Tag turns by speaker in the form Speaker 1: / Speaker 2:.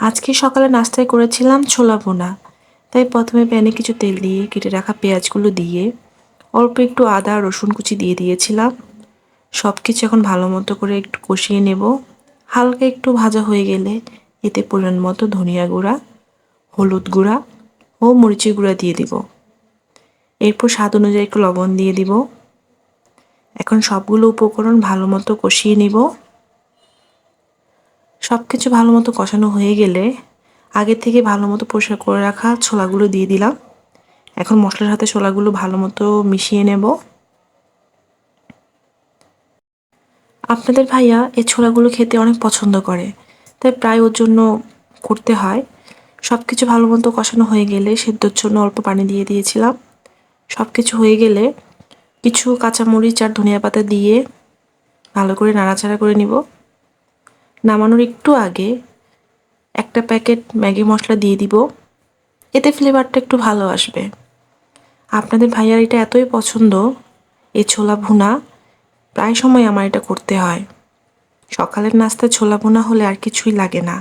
Speaker 1: আজকে সকালে নাস্তায় করেছিলাম ছোলা ভুনা। তাই প্রথমে প্যানে কিছু তেল দিয়ে কেটে রাখা পেঁয়াজগুলো দিয়ে অল্প একটু আদা রসুন কুচি দিয়ে দিয়েছিলাম। সব কিছু এখন ভালো মতো করে একটু কষিয়ে নেব। হালকা একটু ভাজা হয়ে গেলে এতে পরিমাণ মতো ধনিয়া গুঁড়া, হলুদ গুঁড়া ও মরিচের গুঁড়া দিয়ে দিব। এরপর স্বাদ অনুযায়ী একটু লবণ দিয়ে দিব। এখন সবগুলো উপকরণ ভালো মতো কষিয়ে নিব। সব কিছু ভালো মতো কষানো হয়ে গেলে আগে থেকে ভালো মতো পরিষ্কার করে রাখা ছোলাগুলো দিয়ে দিলাম। এখন মশলার সাথে ছোলাগুলো ভালো মতো মিশিয়ে নেব। আপনাদের ভাইয়া এই ছোলাগুলো খেতে অনেক পছন্দ করে, তাই প্রায় ওর জন্য করতে হয়। সব কিছু ভালো মতো কষানো হয়ে গেলে সেদ্ধর জন্য অল্প পানি দিয়ে দিয়েছিলাম। সব কিছু হয়ে গেলে কিছু কাঁচামরিচ আর ধনিয়া পাতা দিয়ে ভালো করে নাড়াচাড়া করে নিব। নামানোর একটু আগে একটা প্যাকেট ম্যাগি মশলা দিয়ে দিব, এতে ফ্লেভারটা একটু ভালো আসবে। আপনাদের ভাইয়ার এটা এতই পছন্দ, এই ছোলা ভুনা প্রায় সময় আমার এটা করতে হয়। সকালের নাস্তায় ছোলা ভুনা হলে আর কিছুই লাগে না।